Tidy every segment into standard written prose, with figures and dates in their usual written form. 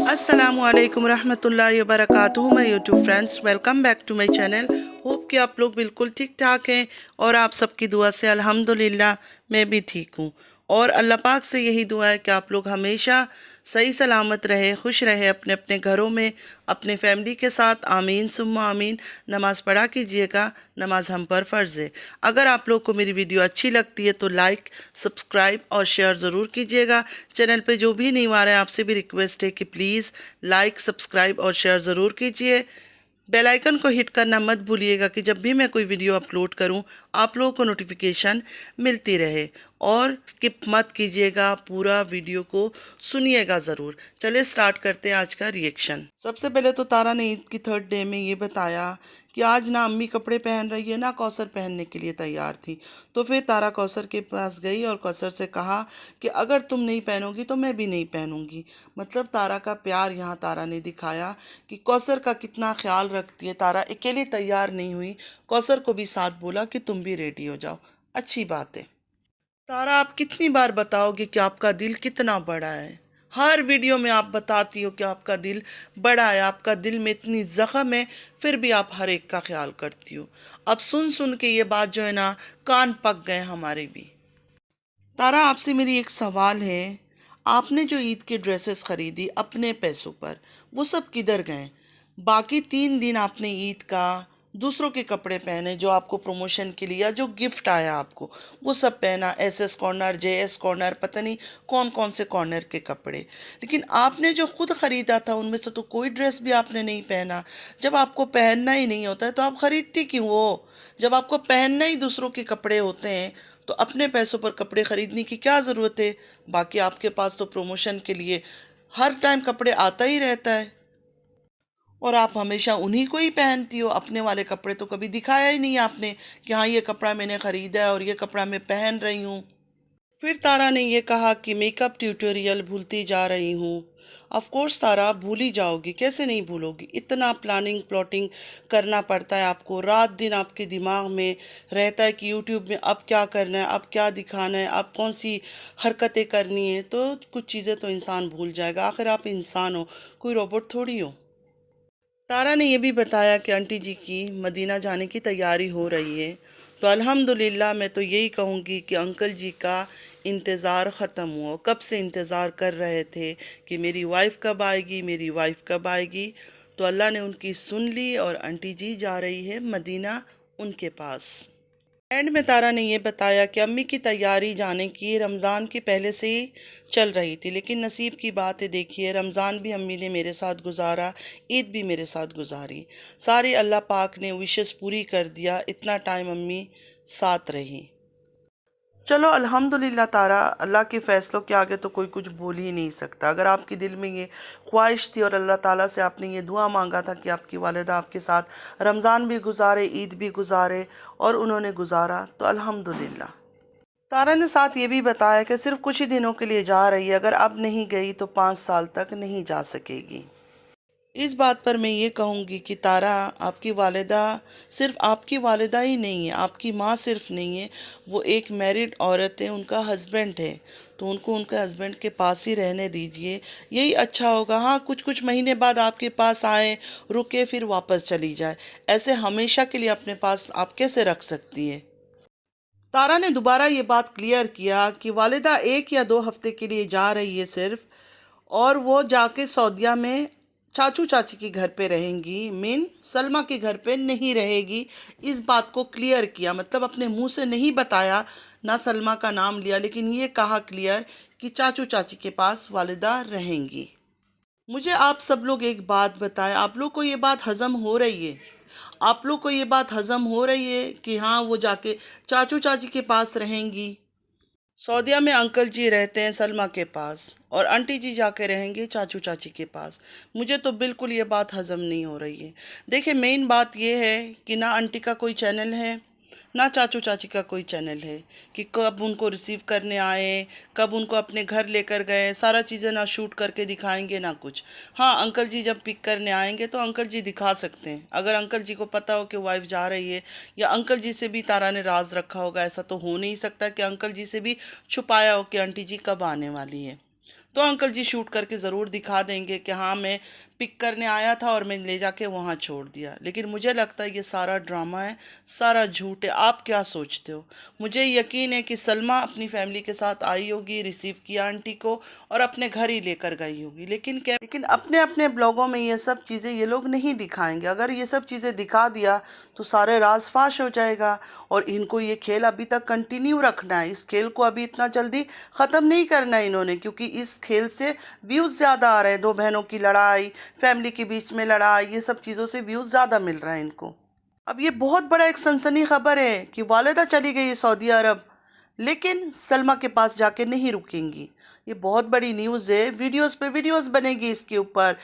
अस्सलामुअलैकुम रहमतुल्लाहि व बरकातुहू। My YouTube friends, welcome back to my channel. Hope कि आप लोग बिल्कुल ठीक ठाक हैं और आप सबकी दुआ से अल्हम्दुलिल्लाह मैं भी ठीक हूँ। और अल्लाह पाक से यही दुआ है कि आप लोग हमेशा सही सलामत रहे, खुश रहे अपने अपने घरों में, अपने फैमिली के साथ। आमीन सुम्मा आमीन। नमाज़ पढ़ा कीजिएगा, नमाज हम पर फ़र्ज़ है। अगर आप लोग को मेरी वीडियो अच्छी लगती है तो लाइक, सब्सक्राइब और शेयर ज़रूर कीजिएगा। चैनल पे जो भी नहीं आ रहा है आपसे भी रिक्वेस्ट है कि प्लीज़ लाइक, सब्सक्राइब और शेयर ज़रूर कीजिए। बेल आइकन को हिट करना मत भूलिएगा कि जब भी मैं कोई वीडियो अपलोड करूं आप लोगों को नोटिफिकेशन मिलती रहे। और स्किप मत कीजिएगा, पूरा वीडियो को सुनिएगा ज़रूर। चलिए स्टार्ट करते हैं आज का रिएक्शन। सबसे पहले तो तारा ने ईद की थर्ड डे में ये बताया कि आज ना अम्मी कपड़े पहन रही है ना कौसर पहनने के लिए तैयार थी। तो फिर तारा कौसर के पास गई और कौसर से कहा कि अगर तुम नहीं पहनोगी तो मैं भी नहीं पहनूंगी। मतलब तारा का प्यार यहाँ तारा ने दिखाया कि कौसर का कितना ख्याल रखती है। तारा अकेली तैयार नहीं हुई, कौसर को भी साथ बोला कि तुम भी रेडी हो जाओ। अच्छी बात है। तारा, आप कितनी बार बताओगे कि आपका दिल कितना बड़ा है? हर वीडियो में आप बताती हो कि आपका दिल बड़ा है, आपका दिल में इतनी ज़ख्म है, फिर भी आप हर एक का ख्याल करती हो। अब सुन सुन के ये बात जो है ना, कान पक गए हमारे भी। तारा, आपसे मेरी एक सवाल है। आपने जो ईद के ड्रेसेस खरीदी अपने पैसों पर, वो सब किधर गए? बाकी 3 दिन आपने ईद का दूसरों के कपड़े पहने जो आपको प्रमोशन के लिए या जो गिफ्ट आया आपको, वो सब पहना। एसएस कॉर्नर, जेएस कॉर्नर, पता नहीं कौन कौन से कॉर्नर के कपड़े। लेकिन आपने जो खुद ख़रीदा था उनमें से तो कोई ड्रेस भी आपने नहीं पहना। जब आपको पहनना ही नहीं होता है तो आप ख़रीदती क्यों हो? जब आपको पहनना ही दूसरों के कपड़े होते हैं तो अपने पैसों पर कपड़े ख़रीदने की क्या ज़रूरत है? बाकी आपके पास तो प्रमोशन के लिए हर टाइम कपड़े आता ही रहता है और आप हमेशा उन्हीं को ही पहनती हो। अपने वाले कपड़े तो कभी दिखाया ही नहीं आपने कि हाँ ये कपड़ा मैंने ख़रीदा है और ये कपड़ा मैं पहन रही हूँ। फिर तारा ने ये कहा कि मेकअप ट्यूटोरियल भूलती जा रही हूँ। ऑफ कोर्स तारा, भूल ही जाओगी, कैसे नहीं भूलोगी? इतना प्लानिंग प्लॉटिंग करना पड़ता है आपको, रात दिन आपके दिमाग में रहता है कि यूट्यूब में अब क्या करना है, अब क्या दिखाना है, अब कौन सी हरकतें करनी है। तो कुछ चीज़ें तो इंसान भूल जाएगा, आखिर आप इंसान हो, कोई रोबोट थोड़ी हो। तारा ने यह भी बताया कि आंटी जी की मदीना जाने की तैयारी हो रही है। तो अल्हम्दुलिल्लाह मैं तो यही कहूँगी कि अंकल जी का इंतज़ार ख़त्म हुआ। कब से इंतज़ार कर रहे थे कि मेरी वाइफ़ कब आएगी, मेरी वाइफ़ कब आएगी। तो अल्लाह ने उनकी सुन ली और आंटी जी जा रही है मदीना उनके पास। एंड में तारा ने ये बताया कि अम्मी की तैयारी जाने की रमज़ान की पहले से ही चल रही थी, लेकिन नसीब की बात है, देखिए रमज़ान भी अम्मी ने मेरे साथ गुजारा, ईद भी मेरे साथ गुजारी। सारी अल्लाह पाक ने विशेस पूरी कर दिया, इतना टाइम अम्मी साथ रही। चलो अल्हम्दुलिल्लाह तारा, अल्लाह के फ़ैसलों के आगे तो कोई कुछ बोल ही नहीं सकता। अगर आपके दिल में ये ख्वाहिश थी और अल्लाह ताला से आपने ये दुआ मांगा था कि आपकी वालिदा आपके साथ रमज़ान भी गुजारे, ईद भी गुजारे, और उन्होंने गुजारा, तो अल्हम्दुलिल्लाह। तारा ने साथ ये भी बताया कि सिर्फ कुछ ही दिनों के लिए जा रही है, अगर अब नहीं गई तो 5 साल तक नहीं जा सकेगी। इस बात पर मैं ये कहूँगी कि तारा, आपकी वालिदा सिर्फ़ आपकी वालिदा ही नहीं है, आपकी माँ सिर्फ़ नहीं है, वो एक मैरिड औरत है, उनका हस्बैंड है। तो उनको उनके हस्बैंड के पास ही रहने दीजिए, यही अच्छा होगा। हाँ, कुछ कुछ महीने बाद आपके पास आए, रुके, फिर वापस चली जाए। ऐसे हमेशा के लिए अपने पास आप कैसे रख सकती है? तारा ने दोबारा ये बात क्लियर किया कि वालिदा 1 या 2 हफ्ते के लिए जा रही है सिर्फ, और वो जाके सऊदीया में चाचू चाची के घर पे रहेंगी, मीन सलमा के घर पे नहीं रहेगी। इस बात को क्लियर किया, मतलब अपने मुंह से नहीं बताया, ना सलमा का नाम लिया, लेकिन ये कहा क्लियर कि चाचू चाची के पास वालिदा रहेंगी। मुझे आप सब लोग एक बात बताएं, आप लोग को ये बात हज़म हो रही है? आप लोग को ये बात हज़म हो रही है कि हाँ वो जाके चाचू चाची के पास रहेंगी? सऊदीया में अंकल जी रहते हैं सलमा के पास और आंटी जी जाके रहेंगे चाचू चाची के पास। मुझे तो बिल्कुल ये बात हज़म नहीं हो रही है। देखिए, मेन बात ये है कि ना आंटी का कोई चैनल है, ना चाचू चाची का कोई चैनल है कि कब उनको रिसीव करने आए, कब उनको अपने घर लेकर गए, सारा चीज़ें ना शूट करके दिखाएंगे ना कुछ। हाँ, अंकल जी जब पिक करने आएंगे तो अंकल जी दिखा सकते हैं, अगर अंकल जी को पता हो कि वाइफ जा रही है, या अंकल जी से भी तारा ने राज रखा होगा। ऐसा तो हो नहीं सकता कि अंकल जी से भी छुपाया हो कि आंटी जी कब आने वाली है। तो अंकल जी शूट करके ज़रूर दिखा देंगे कि हाँ मैं पिक करने आया था और मैं ले जाके वहाँ छोड़ दिया। लेकिन मुझे लगता है ये सारा ड्रामा है, सारा झूठ है। आप क्या सोचते हो? मुझे यकीन है कि सलमा अपनी फैमिली के साथ आई होगी, रिसीव किया आंटी को और अपने घर ही लेकर गई होगी। लेकिन अपने अपने ब्लॉगों में ये सब चीज़ें ये लोग नहीं दिखाएंगे। अगर ये सब चीज़ें दिखा दिया तो सारे राज फाश हो जाएगा। और इनको ये खेल अभी तक कंटिन्यू रखना है। इस खेल को अभी इतना जल्दी ख़त्म नहीं करना है इन्होंने, क्योंकि इस खेल से व्यूज़ ज़्यादा आ रहे हैं। दो बहनों की लड़ाई, फैमिली के बीच में लड़ाई, ये सब चीज़ों से व्यूज़ ज़्यादा मिल रहा है इनको। अब ये बहुत बड़ा एक सनसनी खबर है कि वालिदा चली गई है सऊदी अरब, लेकिन सलमा के पास जाके नहीं रुकेंगी। ये बहुत बड़ी न्यूज़ है। वीडियोस पे वीडियोस बनेगी इसके ऊपर।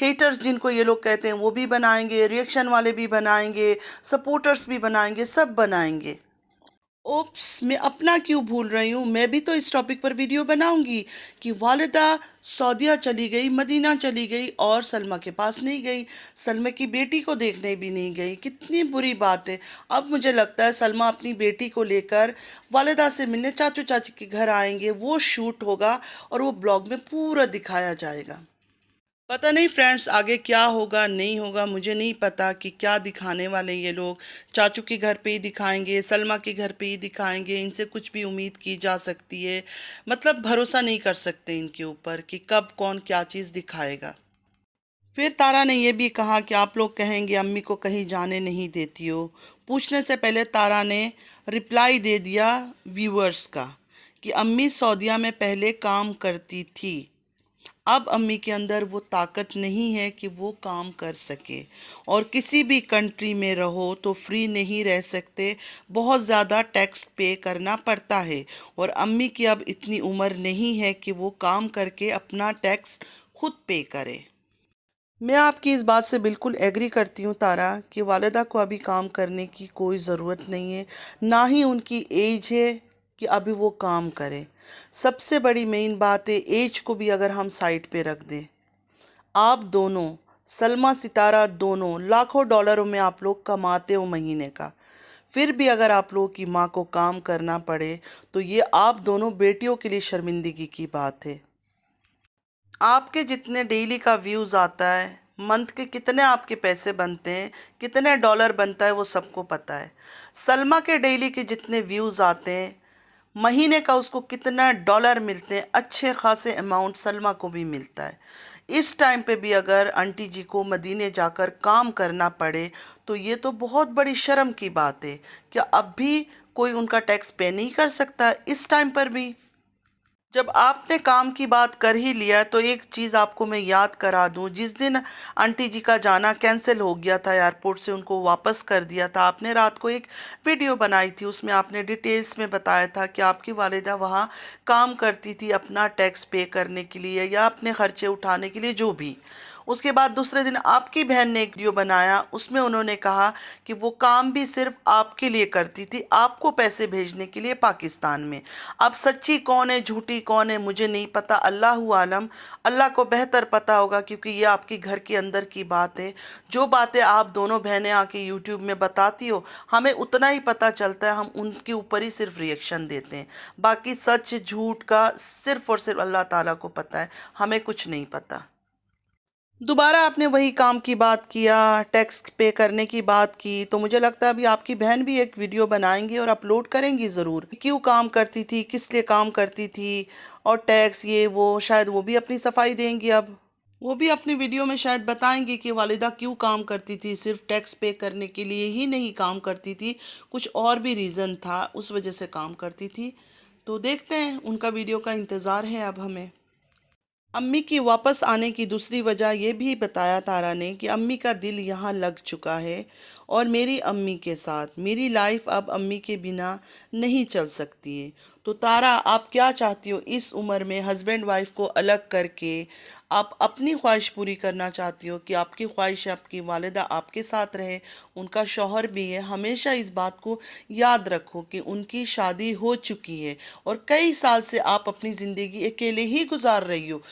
हेटर्स जिनको ये लोग कहते हैं वो भी बनाएंगे, रिएक्शन वाले भी बनाएंगे, सपोर्टर्स भी बनाएंगे, सब बनाएंगे। ओप्स, मैं अपना क्यों भूल रही हूँ। मैं भी तो इस टॉपिक पर वीडियो बनाऊंगी कि वालिदा सऊदीया चली गई, मदीना चली गई और सलमा के पास नहीं गई, सलमा की बेटी को देखने भी नहीं गई। कितनी बुरी बात है। अब मुझे लगता है सलमा अपनी बेटी को लेकर वालिदा से मिलने चाचू चाची के घर आएंगे। वो शूट होगा और वो ब्लॉग में पूरा दिखाया जाएगा। पता नहीं फ्रेंड्स आगे क्या होगा नहीं होगा, मुझे नहीं पता कि क्या दिखाने वाले ये लोग। चाचू के घर पे ही दिखाएंगे, सलमा के घर पे ही दिखाएंगे, इनसे कुछ भी उम्मीद की जा सकती है। मतलब भरोसा नहीं कर सकते इनके ऊपर कि कब कौन क्या चीज़ दिखाएगा। फिर तारा ने ये भी कहा कि आप लोग कहेंगे अम्मी को कहीं जाने नहीं देती हो। पूछने से पहले तारा ने रिप्लाई दे दिया व्यूअर्स का कि अम्मी सऊदीया में पहले काम करती थी, अब अम्मी के अंदर वो ताकत नहीं है कि वो काम कर सके। और किसी भी कंट्री में रहो तो फ्री नहीं रह सकते, बहुत ज़्यादा टैक्स पे करना पड़ता है। और अम्मी की अब इतनी उम्र नहीं है कि वो काम करके अपना टैक्स खुद पे करे। मैं आपकी इस बात से बिल्कुल एग्री करती हूँ तारा कि वालिदा को अभी काम करने की कोई ज़रूरत नहीं है, ना ही उनकी एज है कि अभी वो काम करें। सबसे बड़ी मेन बात है, एज को भी अगर हम साइड पे रख दें, आप दोनों सलमा सितारा दोनों लाखों डॉलरों में आप लोग कमाते हो महीने का, फिर भी अगर आप लोगों की माँ को काम करना पड़े तो ये आप दोनों बेटियों के लिए शर्मिंदगी की बात है। आपके जितने डेली का व्यूज़ आता है, मंथ के कितने आपके पैसे बनते हैं, कितने डॉलर बनता है, वो सबको पता है। सलमा के डेली के जितने व्यूज़ आते हैं, महीने का उसको कितना डॉलर मिलते हैं, अच्छे खासे अमाउंट सलमा को भी मिलता है। इस टाइम पे भी अगर आंटी जी को मदीने जाकर काम करना पड़े तो ये तो बहुत बड़ी शर्म की बात है। क्या अब भी कोई उनका टैक्स पे नहीं कर सकता इस टाइम पर भी? जब आपने काम की बात कर ही लिया तो एक चीज़ आपको मैं याद करा दूं। जिस दिन आंटी जी का जाना कैंसिल हो गया था, एयरपोर्ट से उनको वापस कर दिया था, आपने रात को एक वीडियो बनाई थी, उसमें आपने डिटेल्स में बताया था कि आपकी वालिदा वहाँ काम करती थी अपना टैक्स पे करने के लिए या अपने खर्चे उठाने के लिए, जो भी। उसके बाद दूसरे दिन आपकी बहन ने एक वीडियो बनाया, उसमें उन्होंने कहा कि वो काम भी सिर्फ आपके लिए करती थी, आपको पैसे भेजने के लिए पाकिस्तान में। अब सच्ची कौन है झूठी कौन है मुझे नहीं पता, अल्लाह आलम, अल्लाह को बेहतर पता होगा, क्योंकि ये आपकी घर के अंदर की बात है। जो बातें आप दोनों बहनें आके यूट्यूब में बताती हो हमें उतना ही पता चलता है, हम उनके ऊपर ही सिर्फ रिएक्शन देते हैं। बाकी सच झूठ का सिर्फ और सिर्फ अल्लाह ताला को पता है, हमें कुछ नहीं पता। दोबारा आपने वही काम की बात किया, टैक्स पे करने की बात की, तो मुझे लगता है अभी आपकी बहन भी एक वीडियो बनाएंगी और अपलोड करेंगी ज़रूर। क्यों काम करती थी, किस लिए काम करती थी, और टैक्स ये वो, शायद वो भी अपनी सफाई देंगी। अब वो भी अपनी वीडियो में शायद बताएंगी कि वालिदा क्यों काम करती थी, सिर्फ टैक्स पे करने के लिए ही नहीं काम करती थी, कुछ और भी रीज़न था, उस वजह से काम करती थी। तो देखते हैं, उनका वीडियो का इंतज़ार है अब हमें। अम्मी की वापस आने की दूसरी वजह ये भी बताया तारा ने कि अम्मी का दिल यहाँ लग चुका है और मेरी अम्मी के साथ मेरी लाइफ अब अम्मी के बिना नहीं चल सकती है। तो तारा, आप क्या चाहती हो इस उम्र में हस्बैंड वाइफ को अलग करके? आप अपनी ख्वाहिश पूरी करना चाहती हो कि आपकी ख्वाहिश आपकी वालिदा आपके साथ रहे, उनका शौहर भी है। हमेशा इस बात को याद रखो कि उनकी शादी हो चुकी है और कई साल से आप अपनी ज़िंदगी अकेले ही गुजार रही हो।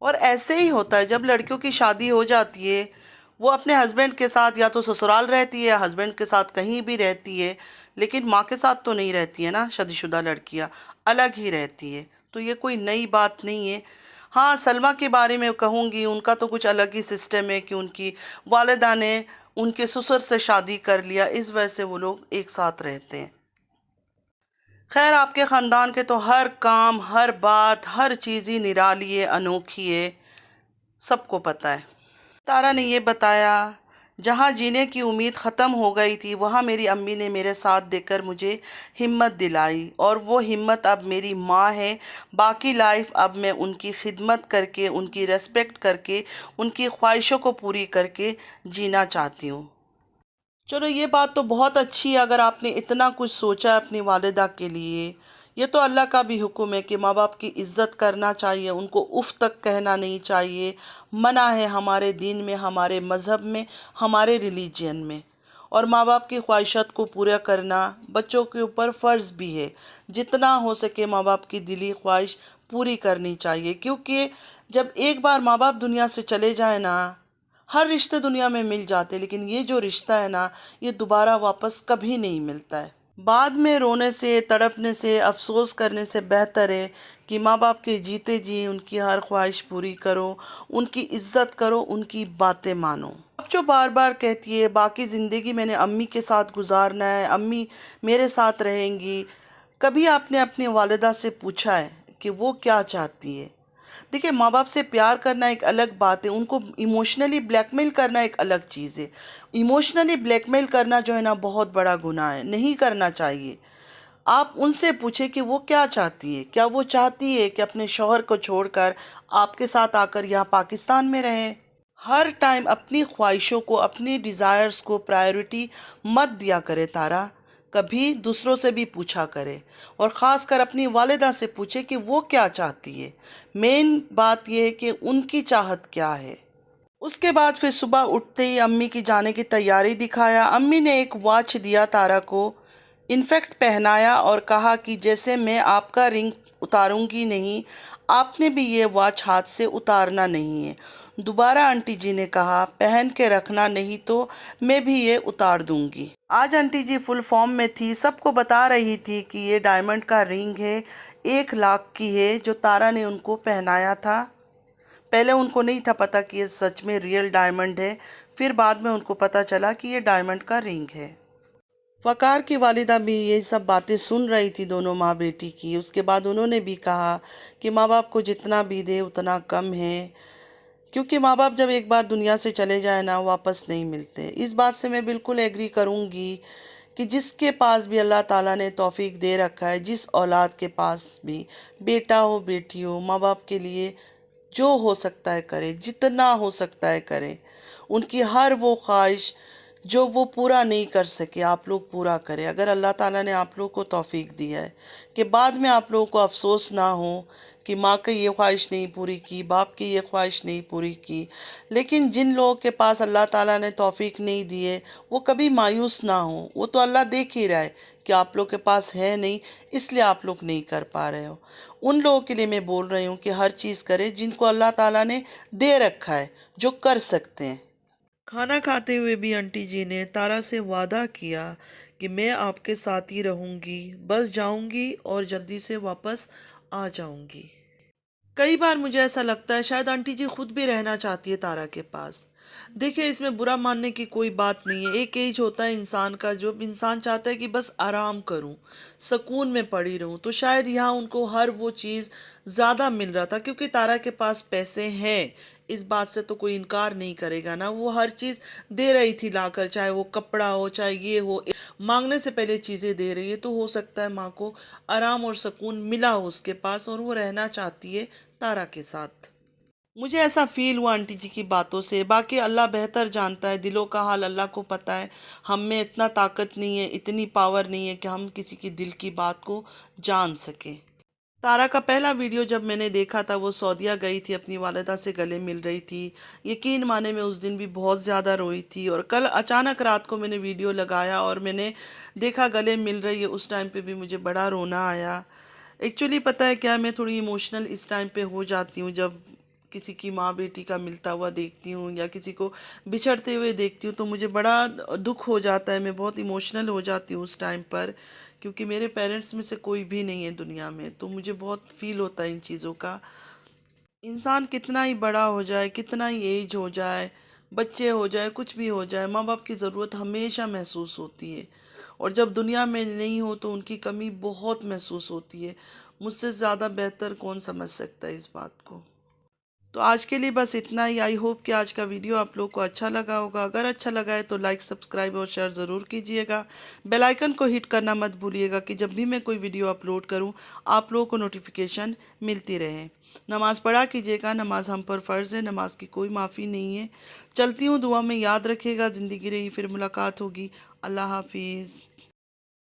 और ऐसे ही होता है, जब लड़कियों की शादी हो जाती है वो अपने हस्बैंड के साथ या तो ससुराल रहती है या हस्बैंड के साथ कहीं भी रहती है, लेकिन माँ के साथ तो नहीं रहती है ना। शादीशुदा लड़कियाँ अलग ही रहती है, तो ये कोई नई बात नहीं है। ہاں سلمیٰ کے بارے میں کہوں گی، ان کا تو کچھ الگ ہی سسٹم ہے کہ ان کی والدہ نے ان کے سسر سے شادی کر لیا، اس وجہ سے وہ لوگ ایک ساتھ رہتے ہیں۔ خیر آپ کے خاندان کے تو ہر کام، ہر بات، ہر چیز ہی نرالی ہے، انوکھی ہے، سب کو پتہ ہے۔ تارا نے یہ بتایا، جہاں جینے کی امید ختم ہو گئی تھی وہاں میری امی نے میرے ساتھ دے کر مجھے ہمت دلائی، اور وہ ہمت اب میری ماں ہے۔ باقی لائف اب میں ان کی خدمت کر کے، ان کی ریسپیکٹ کر کے، ان کی خواہشوں کو پوری کر کے جینا چاہتی ہوں۔ چلو یہ بات تو بہت اچھی ہے، اگر آپ نے اتنا کچھ سوچا ہے اپنی والدہ کے لیے۔ یہ تو اللہ کا بھی حکم ہے کہ ماں باپ کی عزت کرنا چاہیے، ان کو اف تک کہنا نہیں چاہیے، منع ہے ہمارے دین میں، ہمارے مذہب میں، ہمارے ریلیجین میں۔ اور ماں باپ کی خواہشات کو پورا کرنا بچوں کے اوپر فرض بھی ہے، جتنا ہو سکے ماں باپ کی دلی خواہش پوری کرنی چاہیے، کیونکہ جب ایک بار ماں باپ دنیا سے چلے جائیں نا، ہر رشتے دنیا میں مل جاتے، لیکن یہ جو رشتہ ہے نا، یہ دوبارہ واپس کبھی نہیں ملتا ہے۔ بعد میں رونے سے، تڑپنے سے، افسوس کرنے سے بہتر ہے کہ ماں باپ کے جیتے جی ان کی ہر خواہش پوری کرو، ان کی عزت کرو، ان کی باتیں مانو۔ اب جو بار بار کہتی ہے باقی زندگی میں نے امی کے ساتھ گزارنا ہے، امی میرے ساتھ رہیں گی، کبھی آپ نے اپنی والدہ سے پوچھا ہے کہ وہ کیا چاہتی ہے؟ دیکھیں ماں باپ سے پیار کرنا ایک الگ بات ہے، ان کو ایموشنلی بلیک میل کرنا ایک الگ چیز ہے۔ ایموشنلی بلیک میل کرنا جو ہے نا بہت بڑا گناہ ہے، نہیں کرنا چاہیے۔ آپ ان سے پوچھیں کہ وہ کیا چاہتی ہے، کیا وہ چاہتی ہے کہ اپنے شوہر کو چھوڑ کر آپ کے ساتھ آ کر یہاں پاکستان میں رہیں؟ ہر ٹائم اپنی خواہشوں کو، اپنی ڈیزائرز کو پرائیورٹی مت دیا کرے تارا، کبھی دوسروں سے بھی پوچھا کرے، اور خاص کر اپنی والدہ سے پوچھے کہ وہ کیا چاہتی ہے۔ مین بات یہ ہے کہ ان کی چاہت کیا ہے۔ اس کے بعد پھر صبح اٹھتے ہی امی کی جانے کی تیاری دکھایا۔ امی نے ایک واچ دیا تارا کو، انفیکٹ پہنایا، اور کہا کہ جیسے میں آپ کا رنگ اتاروں گی نہیں، آپ نے بھی یہ واچ ہاتھ سے اتارنا نہیں ہے۔ دوبارہ آنٹی جی نے کہا پہن کے رکھنا، نہیں تو میں بھی یہ اتار دوں گی۔ آج آنٹی جی فل فارم میں تھی، سب کو بتا رہی تھی کہ یہ ڈائمنڈ کا رنگ ہے، 1 لاکھ کی ہے، جو تارا نے ان کو پہنایا تھا۔ پہلے ان کو نہیں تھا پتا کہ یہ سچ میں ریئل ڈائمنڈ ہے، پھر بعد میں ان کو پتا چلا کہ یہ ڈائمنڈ کا رنگ ہے۔ وقار کی والدہ بھی یہ سب باتیں سن رہی تھی دونوں ماں بیٹی کی۔ اس کے بعد انہوں نے بھی کہا کہ ماں باپ کو جتنا بھی دے اتنا کم ہے، کیونکہ ماں باپ جب ایک بار دنیا سے چلے جائیں نا واپس نہیں ملتے۔ اس بات سے میں بالکل ایگری کروں گی کہ جس کے پاس بھی اللہ تعالیٰ نے توفیق دے رکھا ہے، جس اولاد کے پاس بھی، بیٹا ہو بیٹی ہو، ماں باپ کے لیے جو ہو سکتا ہے کرے، جتنا ہو سکتا ہے کرے۔ ان کی ہر وہ خواہش جو وہ پورا نہیں کر سکے آپ لوگ پورا کرے۔ اگر اللہ تعالیٰ نے آپ لوگ کو توفیق دیا ہے کہ بعد میں آپ لوگوں کو افسوس نہ ہو کہ ماں کی یہ خواہش نہیں پوری کی، باپ کی یہ خواہش نہیں پوری کی، لیکن جن لوگوں کے پاس اللہ تعالیٰ نے توفیق نہیں دی ہے وہ کبھی مایوس نہ ہوں، وہ تو اللہ دیکھ ہی رہا ہے کہ آپ لوگ کے پاس ہے نہیں، اس لیے آپ لوگ نہیں کر پا رہے ہو۔ ان لوگوں کے لیے میں بول رہی ہوں کہ ہر چیز کرے جن کو اللہ تعالیٰ نے دے رکھا ہے، جو کر سکتے ہیں۔ کھانا کھاتے ہوئے بھی آنٹی جی نے تارا سے وعدہ کیا کہ میں آپ کے ساتھ ہی رہوں گی، بس جاؤں گی اور جلدی سے واپس آ جاؤں گی۔ کئی بار مجھے ایسا لگتا ہے شاید آنٹی جی خود بھی رہنا چاہتی ہے تارا کے پاس۔ دیکھیں اس میں برا ماننے کی کوئی بات نہیں ہے، ایک ایج ہوتا ہے انسان کا جو انسان چاہتا ہے کہ بس آرام کروں، سکون میں پڑی رہوں، تو شاید یہاں ان کو ہر وہ چیز زیادہ مل رہا تھا، کیونکہ تارا کے پاس پیسے ہیں، اس بات سے تو کوئی انکار نہیں کرے گا نا، وہ ہر چیز دے رہی تھی لا کر، چاہے وہ کپڑا ہو چاہے یہ ہو، مانگنے سے پہلے چیزیں دے رہی ہے، تو ہو سکتا ہے ماں کو آرام اور سکون ملا ہو اس کے پاس، اور وہ رہنا چاہتی ہے تارا کے ساتھ۔ مجھے ایسا فیل ہوا آنٹی جی کی باتوں سے، باقی اللہ بہتر جانتا ہے، دلوں کا حال اللہ کو پتہ ہے، ہم میں اتنا طاقت نہیں ہے، اتنی پاور نہیں ہے کہ ہم کسی کی دل کی بات کو جان سکیں۔ تارا کا پہلا ویڈیو جب میں نے دیکھا تھا وہ سعودیہ گئی تھی، اپنی والدہ سے گلے مل رہی تھی، یقین مانے میں اس دن بھی بہت زیادہ روئی تھی، اور کل اچانک رات کو میں نے ویڈیو لگایا اور میں نے دیکھا گلے مل رہی ہے، اس ٹائم پہ بھی مجھے بڑا رونا آیا۔ ایکچولی پتہ ہے کیا، میں تھوڑی ایموشنل اس ٹائم پہ ہو جاتی ہوں جب کسی کی ماں بیٹی کا ملتا ہوا دیکھتی ہوں یا کسی کو بچھڑتے ہوئے دیکھتی ہوں، تو مجھے بڑا دکھ ہو جاتا ہے، میں بہت ایموشنل ہو جاتی ہوں اس ٹائم پر، کیونکہ میرے پیرنٹس میں سے کوئی بھی نہیں ہے دنیا میں، تو مجھے بہت فیل ہوتا ہے ان چیزوں کا۔ انسان کتنا ہی بڑا ہو جائے، کتنا ہی ایج ہو جائے، بچے ہو جائے، کچھ بھی ہو جائے، ماں باپ کی ضرورت ہمیشہ محسوس ہوتی ہے، اور جب دنیا میں نہیں ہو تو ان کی کمی بہت محسوس ہوتی ہے۔ مجھ سے زیادہ بہتر کون سمجھ سکتا ہے اس بات کو؟ تو آج کے لیے بس اتنا ہی۔ آئی ہوپ کہ آج کا ویڈیو آپ لوگ کو اچھا لگا ہوگا۔ اگر اچھا لگا ہے تو لائک، سبسکرائب اور شیئر ضرور کیجئے گا۔ بیل آئیکن کو ہٹ کرنا مت بھولیے گا کہ جب بھی میں کوئی ویڈیو اپلوڈ کروں آپ لوگوں کو نوٹیفیکیشن ملتی رہے۔ نماز پڑھا کیجئے گا، نماز ہم پر فرض ہے، نماز کی کوئی معافی نہیں ہے۔ چلتی ہوں، دعا میں یاد رکھے گا، زندگی رہی پھر ملاقات ہوگی۔ اللہ حافظ۔